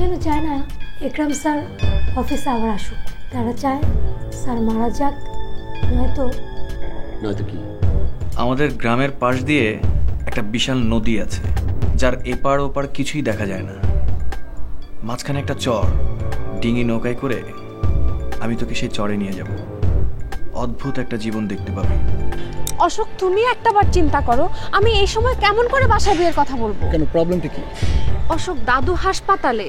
যেন চায় না একরাম স্যার অফিসে আবার আসুক। তারা চায় স্যার মারা যাক, নয়তো কি? আমাদের গ্রামের পাশ দিয়ে একটা বিশাল নদী আছে, যার এপার ওপার কিছুই দেখা যায় না। মাঝখানে একটা চর, ডিঙি নৌকায় করে আমি তোকে সেই চরে নিয়ে যাব। অদ্ভুত একটা জীবন দেখতে পাবি। অশোক, তুমি একটাবার চিন্তা করো, আমি এই সময় কেমন করে বাসা বিয়ের কথা বলবো? কেন, প্রবলেমটা কি? অশোক, দাদু হাসপাতালে।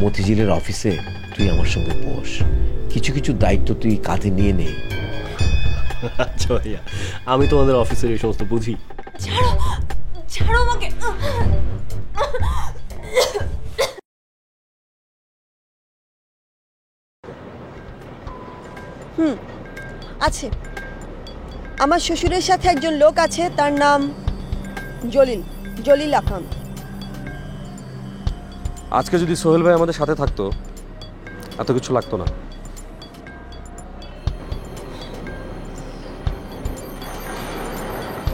মতিঝিলের অফিসে তুই আমার সঙ্গে বস, কিছু কিছু দায়িত্ব তুই কাঁধে নিয়ে নে। আচ্ছা ভাইয়া, আমি তোমাদের অফিসের এই সমস্ত বুঝি। ছাড়ো, ছাড়ো আমাকে। আছে, আমার শ্বশুরের সাথে একজন লোক আছে, তার নাম জলিল আখান। আজকে যদি সোহেল ভাই আমাদের সাথে থাকতো এত কিছু লাগতো না।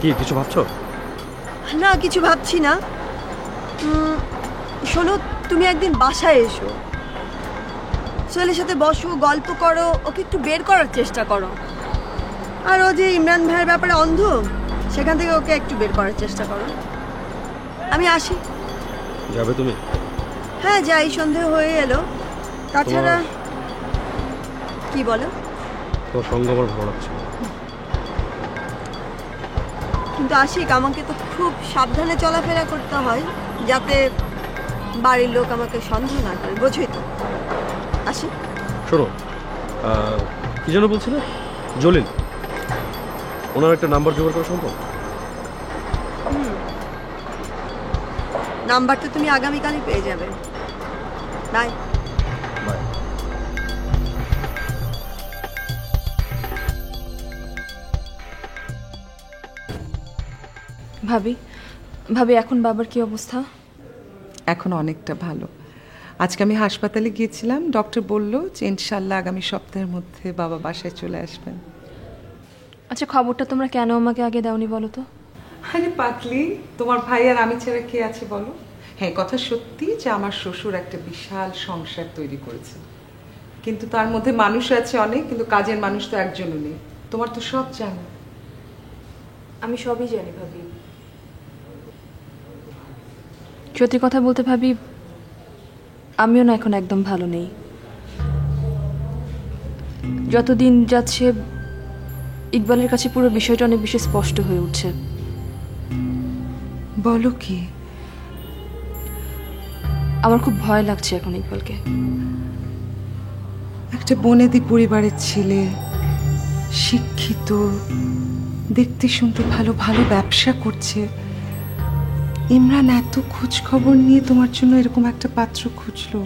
কি কিছু ভাবছো? না, কিছু ভাবছি না। শোনো, তুমি একদিন বাসায় এসো, সোহেলের সাথে বসো, গল্প করো, ওকে একটু বের করার চেষ্টা করো। আর ও যে ইমরান ভাইয়ের ব্যাপারে অন্ধ, সেখান থেকে ওকে একটু বের করার চেষ্টা করো। আমি আসি। যাবে তুমি? হ্যাঁ যাই, সন্ধে হয়ে এলো। তাছাড়া কি বলো? তোর সঙ্গ আমার ভালো লাগছে, কিন্তু আশিক, আমাকে তো খুব সাবধানে চলাফেরা করতে হয়, যাতে বাড়ির লোক আমাকে সন্দেহ না করে, বোঝোই তো। আসি। শোনো, কি যেন বলছিলে? জলিল, ওনার একটা নাম্বার জোগাড় করা সম্ভব? নাম্বারটা তুমি আগামীকালই পেয়ে যাবে। বাই। বাই। ভাবি এখন বাবার কি অবস্থা? এখন অনেকটা ভালো। আজকে আমি হাসপাতালে গিয়েছিলাম, ডক্টর বলল যে ইনশাল্লাহ আগামী সপ্তাহের মধ্যে বাবা বাসায় চলে আসবেন। আচ্ছা, খবরটা তোমরা কেন আমাকে আগে দাওনি বলো তো? আরে পাতলি, তোমার ভাই আর আমি ছাড়া কে আছে বলো? হ্যাঁ, কথা সত্যি যে আমার শ্বশুর একটা বিশাল সংসার তৈরি করেছে, কিন্তু তার মধ্যে মানুষ আছে অনেক, কিন্তু কাজের মানুষ তো একজনও নেই। তোমার তো সব জানো। আমি সবই জানি ভাবি। সত্যি কথা বলতে ভাবি, আমিও না এখন একদম ভালো নেই। যতদিন যাচ্ছে ইকবালের কাছে পুরো বিষয়টা অনেক বেশি স্পষ্ট হয়ে উঠছে। বলো কি? আমার খুব ভয় লাগছে এখন ইকবালকে। একটা বনেদি পরিবারের ছেলে, শিক্ষিত, দেখতে শুনতে ভালো, ভালো ব্যবসা করছে। ইমরান এত খোঁজ খবর নিয়ে তোমার জন্য এরকম একটা পাত্র খুঁজলো।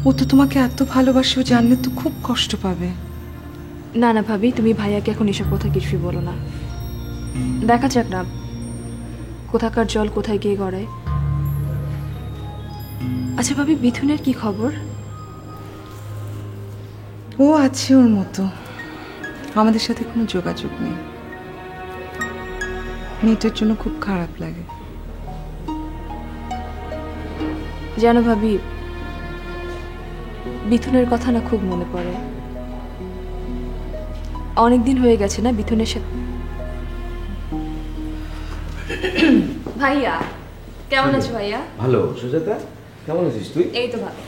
ও তো তোমাকে এত ভালোবাসে, ও জানলে তো খুব কষ্ট পাবে। না না ভাবি, তুমি ভাইয়াকে এখন এসব কথা কিছুই বলো না। দেখা যাক না কোথাকার জল কোথায় গিয়ে গড়ায়। আচ্ছা ভাবি, মিথুনের কি খবর? ও আছে ওর মতো, আমাদের সাথে কোনো যোগাযোগ নেই। মেয়েটার জন্য খুব খারাপ লাগে। জানো ভাবি, মিথুনের কথা না খুব মনে পড়ে। অনেকদিন হয়ে গেছে না মিথুনের সাথে। ভাইয়া কেমন আছো? ভাইয়া ভালো। সুজাতা কেমন আছিস তুই? এই তো ভালো।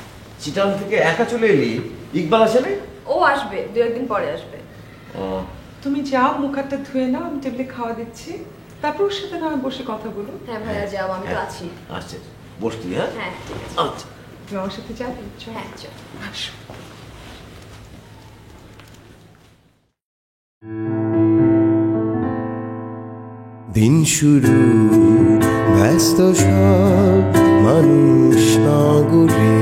চিটাং থেকে একা চলে এলি? ইকবাল আসে নাই? ও আসবে, 2 একদিন পরে আসবে। তুমি যাও, মুখ হাতটা ধুয়ে নাও, আমি টেবিলে খাওয়া দিচ্ছি, তারপর ওর সাথে না বসে কথা বলো। হ্যাঁ ভাইয়া যাও, আমি তো আছি। আচ্ছা, বসতি? হ্যাঁ হ্যাঁ ঠিক আছে। আচ্ছা, তুমি আমার সাথে যাবে? হ্যাঁ চল। আসো। দিন শুরু ব্যস্ত সব মানুষ নগরে,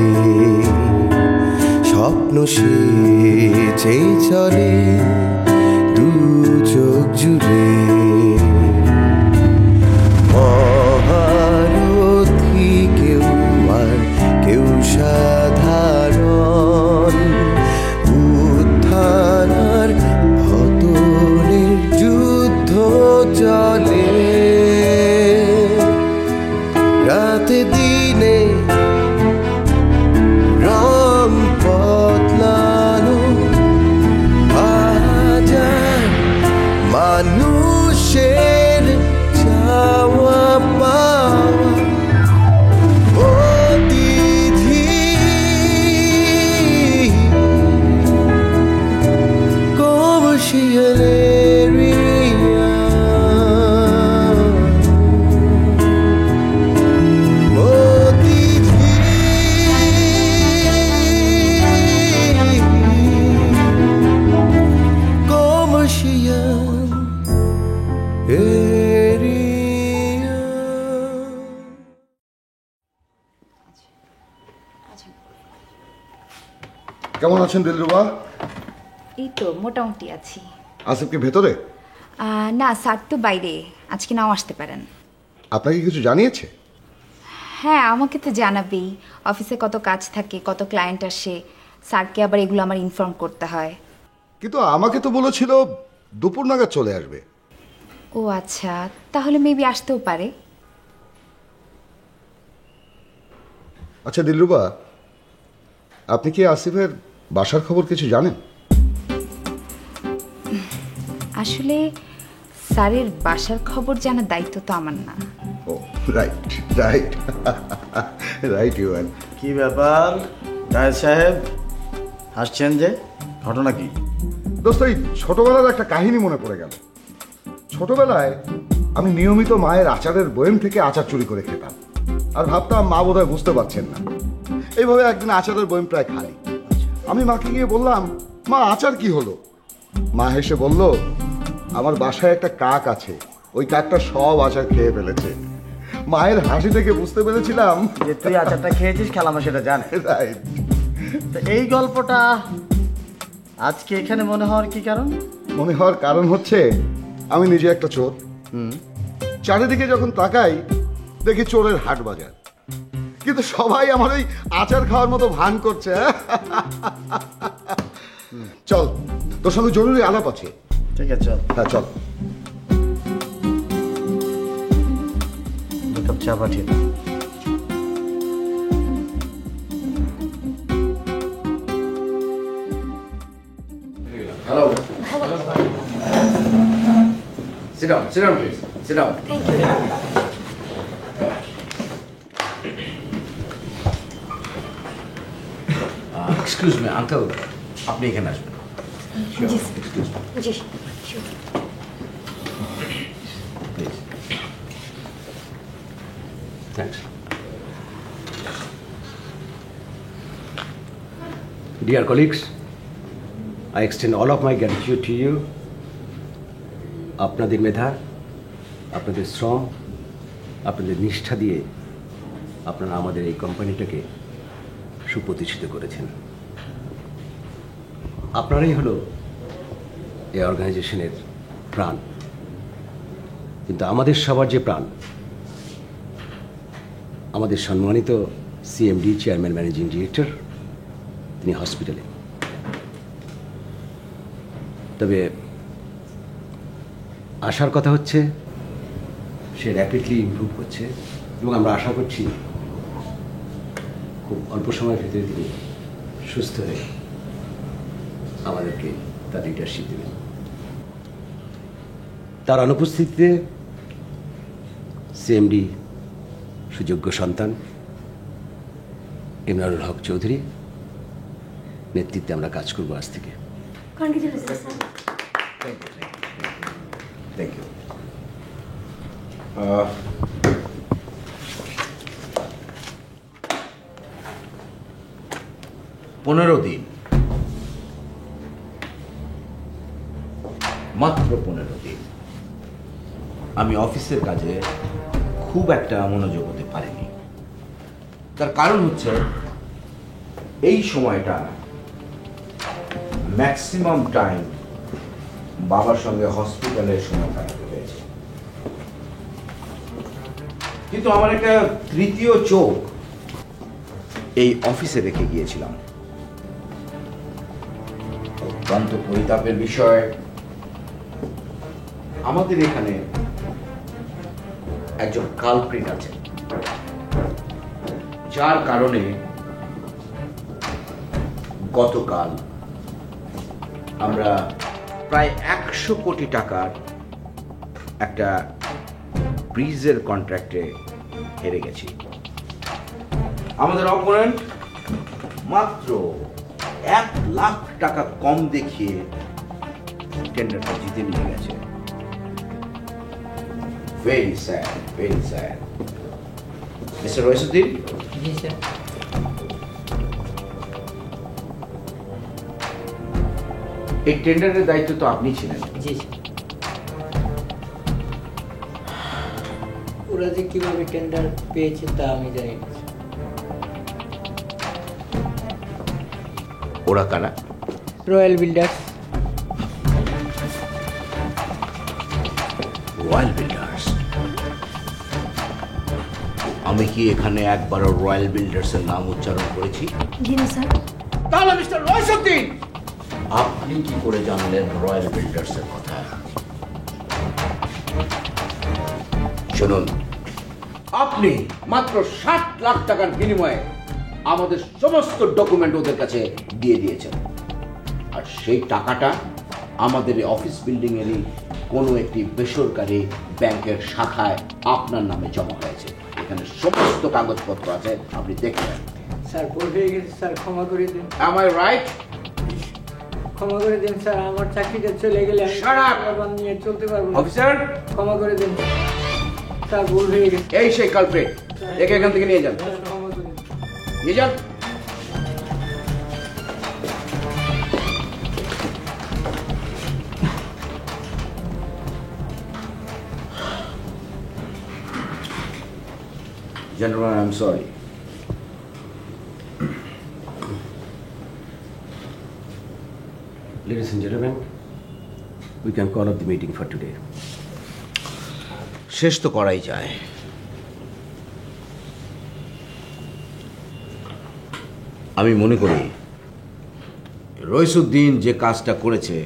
স্বপ্ন সে চলে দু চোখ জুড়ে। মহারথী কেউ আর কেউ সাধারণ, উত্থান আর পতনের যুদ্ধ চলে। রাতে দিনে কেমন আছেন দিলরুবা? এই তো মোটামুটি আছি। আসিফ কি ভেতরে? না স্যার তো বাইরে, আজকে নাও আসতে পারেন। আপনাকে কিছু জানিয়েছে? হ্যাঁ, আমাকে তো জানাবেই। অফিসে কত কাজ থাকে, কত ক্লায়েন্ট আসে, স্যারকে আবার এগুলো আমার ইনফর্ম করতে হয়। কিন্তু আমাকে তো বলেছিল দুপুর নাগাদ চলে আসবে। ও আচ্ছা, তাহলে মেবি আসতেও পারে। আচ্ছা দিলরুবা, আপনি কি আসিফের বাসার খবর কিছু জানেন? আসলে স্যারের বাসার খবর জানার দায়িত্ব তো আমার না। Oh right right right you are. কি ব্যাপার রায় সাহেব, হাসছেন যে? ঘটনা কি? দোস্ত, এই ছোটবেলার একটা কাহিনী মনে পড়ে গেল। ছোটবেলায় আমি নিয়মিত মায়ের আচারের বয়াম থেকে আচার চুরি করে খেতাম, আর ভাবতাম মা বোধহয় বুঝতে পারছেন না। এইভাবে একদিন আচারের বয়াম প্রায় খালি। আমি মাকে গিয়ে বললাম, মা আচার কি হলো? মা হেসে বলল, আমার বাসায় একটা কাক আছে, ওই কাকটা সব আচার খেয়ে ফেলেছে। মায়ের হাসি থেকে বুঝতে পেরেছিলাম যে তুই আচারটা খেয়েছিস, খেলামা সেটা জানে। রাইট। তো এই গল্পটা আজকে এখানে মনে হওয়ার কি কারণ? মনে হওয়ার কারণ হচ্ছে আমি নিজে একটা চোর। চারিদিকে যখন তাকাই দেখি চোরের হাট বাজার, কিন্তু সবাই আমার ওই আচার খাওয়ার মতো ভান করছে। চল, তোর সঙ্গে জরুরি আলাপ আছে। ঠিক আছে চল। হ্যাঁ চল। দু কাপ চা পাঠিয়ে দাও। Hello. Sit down, please. Sit down. Thank you. Excuse me, uncle. আপনি এখানে আসবেন। জি জি sure. Please. Thanks. Dear colleagues, I extend all of my gratitude to you. আপনাদের মেধা, আপনাদের শ্রম, আপনাদের নিষ্ঠা দিয়ে আপনারা আমাদের এই কোম্পানিটাকে সুপ্রতিষ্ঠিত করেছেন। আপনারাই হলো এই অর্গানাইজেশনের প্রাণ। কিন্তু আমাদের সবার যে প্রাণ, আমাদের সম্মানিত সিএমডি, চেয়ারম্যান, ম্যানেজিং ডিরেক্টর, তিনি হসপিটালে। তবে আশার কথা হচ্ছে সে র্যাপিডলি ইমপ্রুভ করছে এবং আমরা আশা করছি খুব অল্প সময়ের ভিতরে তিনি সুস্থ হয়ে আমাদেরকে তার লিডারশিপ দেবেন। তার অনুপস্থিতিতে সিএমডি সুযোগ্য সন্তান ইমরানুল হক চৌধুরী নেতৃত্বে আমরা কাজ করবো আজ থেকে। Congratulations, sir. Thank you. পনেরো দিন, মাত্র 15 দিন আমি অফিসের কাজে খুব একটা মনোযোগ হতে পারিনি। তার কারণ হচ্ছে এই সময়টা ম্যাক্সিমাম টাইম বাবার সঙ্গে হসপিটালে সময় কাটাতে হয়েছে। কিন্তু আমার একটা তৃতীয় চোখ এই অফিসে রেখে গিয়েছিলাম। অত্যন্ত পরিতাপের বিষয়, আমাদের এখানে একজন কালপ্রিট আছে, যার কারণে গতকাল আমরা প্রায় 100 কোটি টাকার একটা ব্রিজের কন্ট্রাক্টে হেরে গেছি। আমাদের অপোনেন্ট মাত্র 1 লাখ টাকা কম দেখিয়ে টেন্ডারটা জিতে নিয়ে গেছে। Very sad, very sad. Mister Raisuddin, জি স্যার। এই টেন্ডারের দায়িত্ব তো আপনি ছিলেন। জি স্যার। ওরা যে কিভাবে টেন্ডার পেয়েছে তা আমি জানি না। ওরা কারা? Royal builders. Royal builders? আমি কি এখানে একবারও রয়্যাল বিল্ডার্সের নাম উচ্চারণ করেছি? জি না স্যার। তাহলে মিস্টার রয়সুদ্দিন, আপনি কি করে জানলেন রয়্যাল বিল্ডার্সের কথা? শুনুন, আপনি মাত্র 60 লাখ টাকার বিনিময়ে আমাদের সমস্ত ডকুমেন্ট ওদের কাছে দিয়ে দিয়েছেন, আর সেই টাকাটা আমাদের অফিস বিল্ডিং এরই কোনো একটি বেসরকারি ব্যাংকের শাখায় আপনার নামে জমা হয়েছে। এখানে সমস্ত কাগজপত্র আছে, আপনি দেখবেন। স্যার ভুল হয়ে গেছে স্যার, ক্ষমা করে দিন। Am I right? ক্ষমা করে দিন স্যার, আমার চাকরিটা চলে গেলে আমি নিয়ে চলতে পারবো না। অফিসার, ক্ষমা করে দিন স্যার, ভুল হয়ে গেছে। এই সেই কালপ্রিট, একে এখান থেকে নিয়ে যান, নিয়ে যান। Gentlemen, I'm sorry. Ladies and gentlemen, we can call up the meeting for today. শেষ তো করাই যায়। আমি মনে করি রইসুদ্দিন যে কাজটা করেছে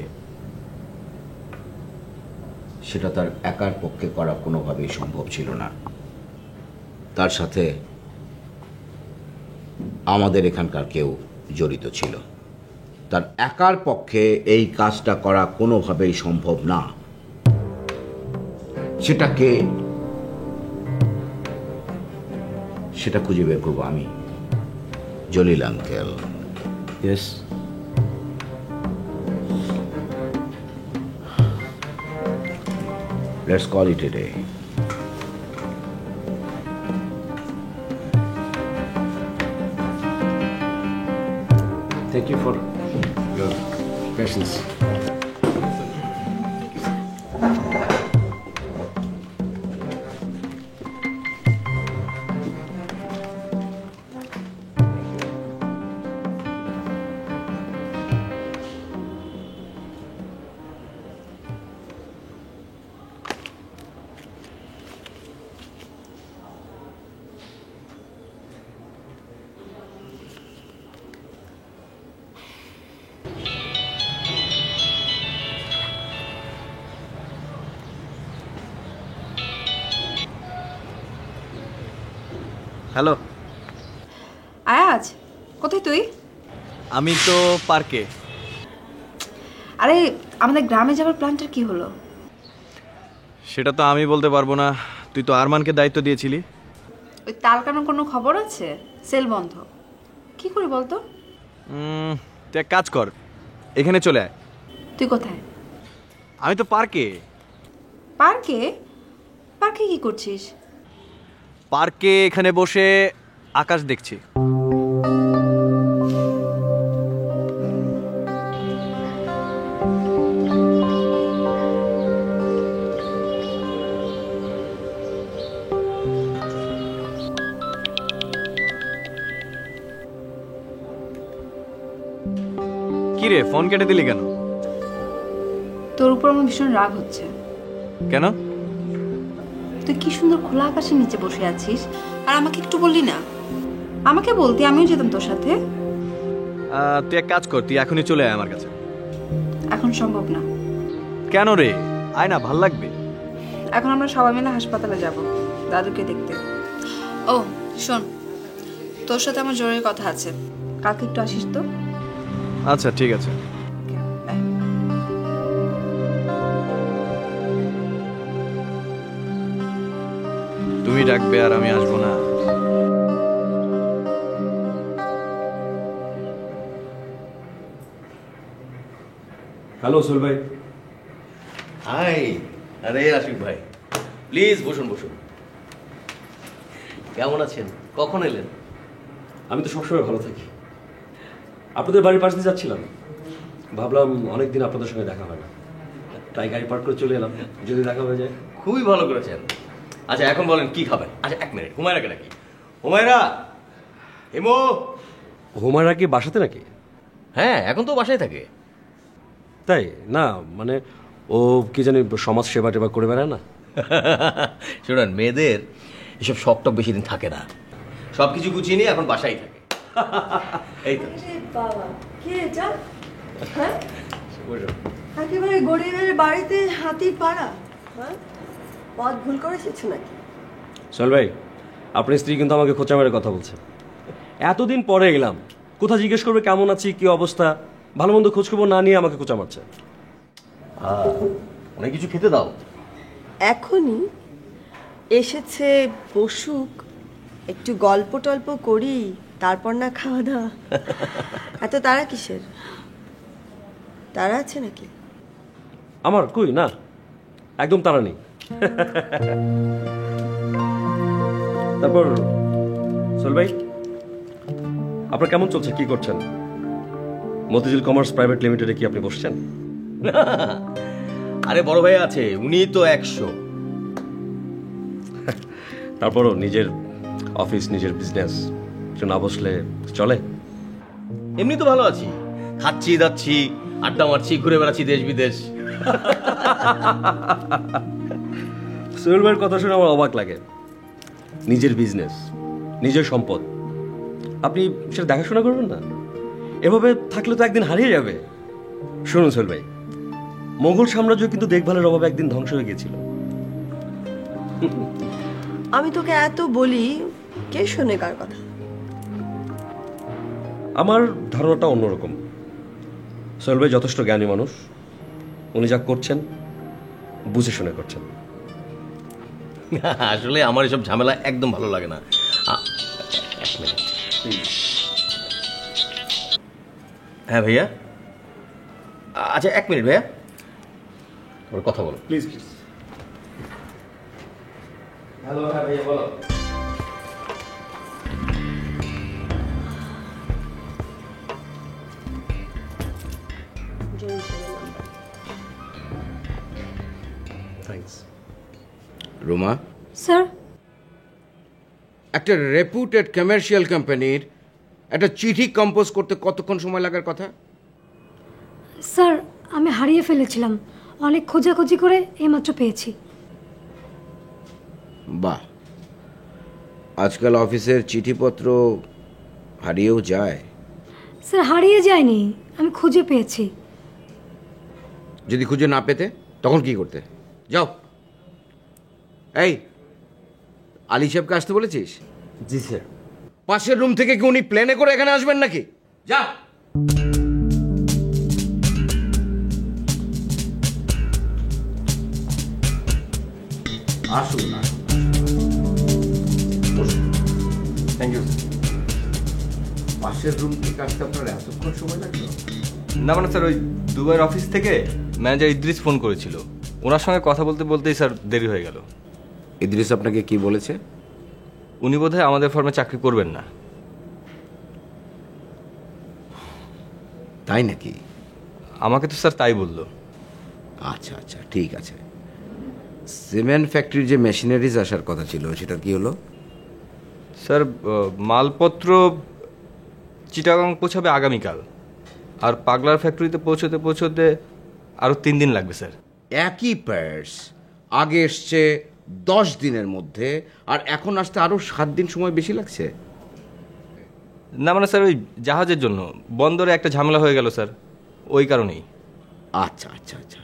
সেটা তার একার পক্ষে করা কোনোভাবেই সম্ভব ছিল না। তার সাথে আমাদের এখানকার কেউ জড়িত ছিল। তার একার পক্ষে এই কাজটা করা কোনোভাবেই সম্ভব না। সেটা খুঁজে বের করবো আমি, Jalil uncle. Yes. Let's call it a day. Thank you for your patience. Hello Ayaz, কোথায় তুই? আমি তো পার্কে। আরে আমাদের গ্রামে যাওয়ার প্ল্যানটার কি হলো? সেটা তো আমি বলতে পারবো না, তুই তো আরমানকে দায়িত্ব দিয়েছিলি। ওই তালকানোর কোনো খবর আছে? সেল বন্ধ, কি করে বলতো? তুই এক কাজ কর, এখানে চলে আয়। তুই কোথায়? আমি তো পার্কে। পার্কে? পার্কে কি করছিস? পার্কে এখানে বসে আকাশ দেখছি। কি রে, ফোন কেটে দিলি কেন? তোর উপর আমার ভীষণ রাগ হচ্ছে। কেন? তুই কি সুন্দর খোলা আকাশের নিচে বসে আছিস, আর আমাকে একটু বললি না? আমাকে বলতি, আমিও যেতাম তোর সাথে। তুই এক কাজ কর, তুই এখনই চলে আয় আমার কাছে। এখন সম্ভব না। কেন রে? আয় না, ভাল লাগবে। এখন আমরা সবাই মিলে হাসপাতালে যাব দাদুকে দেখতে। ও শোন, তোর সাথে আমার জরুরি কথা আছে, কালকে একটু আসিস তো? আচ্ছা ঠিক আছে। তুমি ডাকবে আর আমি আসবো না? হ্যালো সোহেল ভাই। হাই। আরে আশিক ভাই, প্লিজ বসুন বসুন। কেমন আছেন? কখন এলেন? আমি তো সবসময় ভালো থাকি। আপনাদের বাড়ির পাশ দিয়ে যাচ্ছিলাম, ভাবলাম অনেকদিন আপনাদের সঙ্গে দেখা হয় না, তাই গাড়ি পার্ক করে চলে এলাম, যদি দেখা হয়ে যায়। খুবই ভালো করেছেন। আচ্ছা এখন বলেন কি খাবেন? আচ্ছা এক মিনিট, হুমায়রাকে নাকি? হুমায়রা, হেমো। হুমায়রা কি বাসাতে নাকি? হ্যাঁ, এখন তো বাসায় থাকে। তাই না, মানে ও কি জানি সমাজ সেবা টেবা করে বেড়ায় না? শুনুন, মেয়েদের এসব শখটা বেশি দিন থাকে না, সব কিছু গুছিয়ে নিয়ে এখন বাসায় থাকে। এই তো বাবা কি এটা? হ্যাঁ, একেবারে গরিবের বাড়িতে হাতির পাড়া। হ্যাঁ, পথ ভুল করে এসেছো নাকি? সোহেল ভাই, আপনার স্ত্রী কিন্তু আমাকে খোঁচা মেরে কথা বলছে। এতদিন পরে এলাম, কোথা জিজ্ঞেস করবে কেমন আছি, কি অবস্থা, ভালো মন্দ খোঁজখবর না নিয়ে আমাকে খোঁচা মারছে। অনেক কিছু খেতে দাও। এখনই এসেছে, বসুক, একটু গল্প টল্প করি, তারপর না খাওয়া দাওয়া। এত তারা কিসের? তারা আছে নাকি? আমার কই না, একদম তারা নেই। তারপর সোহেল ভাই, আপনার কেমন চলছে, কি করছেন? মতিঝিল কমার্স প্রাইভেট লিমিটেডে কি আপনি বসছেন? আরে বড় ভাই আছে, উনি তো 100। তারপরও নিজের অফিস, নিজের বিজনেস না বসলে চলে? এমনি তো ভালো আছি, খাচ্ছি দাচ্ছি, আড্ডা মারছি, ঘুরে বেড়াচ্ছি দেশ বিদেশ। সোহেল ভাইয়ের কথা শুনে আমার অবাক লাগে। নিজের বিজনেস, নিজের সম্পদ, আপনি সেটা দেখাশোনা করবেন না? এভাবে থাকলে তো একদিন হারিয়ে যাবে। শুনুন সোহেল ভাই, মোগল সাম্রাজ্য কিন্তু দেখভালের অভাবে একদিন ধ্বংস হয়ে গিয়েছিল। আমি তোকে এত বলি, কে শোনে কার কথা? আমার ধারণাটা অন্যরকম। সোহেল ভাই যথেষ্ট জ্ঞানী মানুষ, উনি যা করছেন বুঝে শুনে করছেন। আসলে আমার এসব ঝামেলা একদম ভালো লাগে না। এক মিনিট। হ্যাঁ ভাইয়া, আচ্ছা 1 মিনিট ভাইয়া, ওর কথা বলো প্লিজ প্লিজ। হ্যালো, হ্যাঁ ভাইয়া বলো। থ্যাঙ্কস। রুমা, স্যার, একটা রেপুটেড কমার্শিয়াল কোম্পানির একটা চিঠি কম্পোজ করতে কতক্ষণ সময় লাগার কথা? স্যার আমি হারিয়ে ফেলেছিলাম, অনেক খোঁজাখুঁজি করে এইমাত্র পেয়েছি। বাহ, আজকাল অফিসের চিঠিপত্র হারিয়েও যায়। স্যার হারিয়ে যায়নি, আমি খুঁজে পেয়েছি। যদি খুঁজে না পেতে তখন কি করতে? যাও। এই, আলী সাহেবকে আসতে বলেছিস? জি স্যার। পাশের রুম থেকে কি উনি প্লেনে করে এখানে আসবেন নাকি? যা। আসুন না। Thank you. পাশের রুম থেকে আসতে আপনার এতক্ষণ সময় লাগলো? না মানে স্যার, ওই দুবাইয়ের অফিস থেকে ম্যানেজার ইদ্রিস ফোন করেছিল, ওনার সঙ্গে কথা বলতে বলতেই স্যার দেরি হয়ে গেল। ইদ্রিস আপনাকে কি বলেছে? উনি বোধহয় আমাদের ফার্মে চাকরি করবেন না। তাই নাকি? আমাকে তো স্যার তাই বললো। আচ্ছা আচ্ছা, ঠিক আছে। সিমেন্ট ফ্যাক্টরির যে মেশিনারিজ আসার কথা ছিল সেটা কি হলো? স্যার মালপত্র চিটাগাং পৌঁছাবে আগামীকাল, আর পাগলার ফ্যাক্টরিতে পৌঁছতে আরও 3 দিন লাগবে স্যার। একই পার্টস আগে এসছে 10 দিনের মধ্যে, আর এখন আসতে আরও 7 দিন সময় বেশি লাগছে। না মানে স্যার, ওই জাহাজের জন্য বন্দরে একটা ঝামেলা হয়ে গেল স্যার, ওই কারণেই। আচ্ছা আচ্ছা আচ্ছা,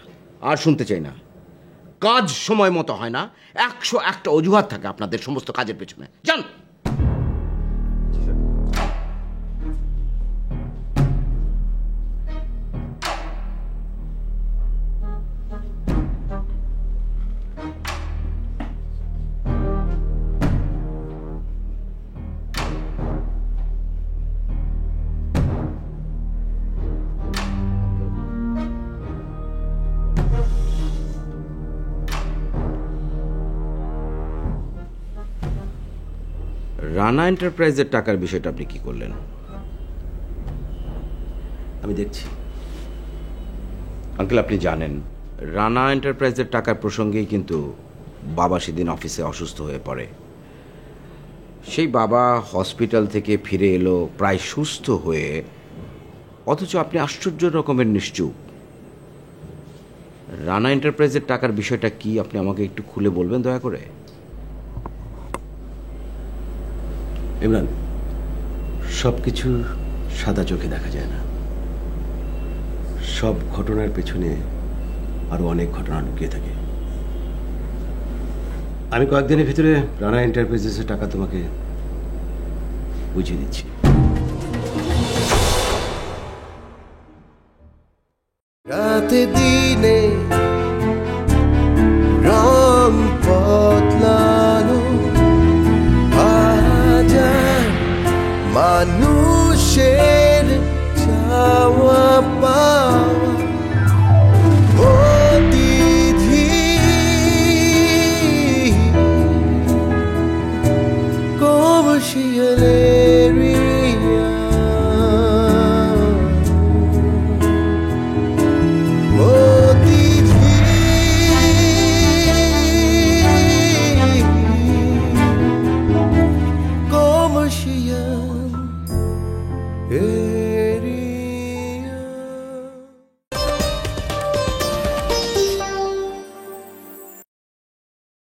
আর শুনতে চাই না। কাজ সময় মতো হয় না, 101টা অজুহাত থাকে আপনাদের সমস্ত কাজের পেছনে। যান। রানা এন্টারপ্রাইজের টাকার বিষয়টা আপনি কি করলেন? আমি দেখছি। আঙ্কেল, আপনি জানেন রানা এন্টারপ্রাইজের টাকার প্রসঙ্গেই কিন্তু বাবা সেদিন অফিসে অসুস্থ হয়ে পড়ে। সেই বাবা হসপিটাল থেকে ফিরে এলো প্রায় সুস্থ হয়ে, অথচ আপনি আশ্চর্য রকমের নিশ্চুপ। রানা এন্টারপ্রাইজের টাকার বিষয়টা কি আপনি আমাকে একটু খুলে বলবেন দয়া করে? ইমরান, সব কিছু সাদা চোখে দেখা যায় না। সব ঘটনার পেছনে আরো অনেক ঘটনা লুকিয়ে থাকে। আমি কয়েকদিনের ভিতরে রানা এন্টারপ্রাইজেসের টাকা তোমাকে বুঝিয়ে দিচ্ছি। রাতে দিনে রং বদলানো হাজার মানুষের চাওয়া পাওয়া অতিথি কমর্শিয়াল এরিয়া commercial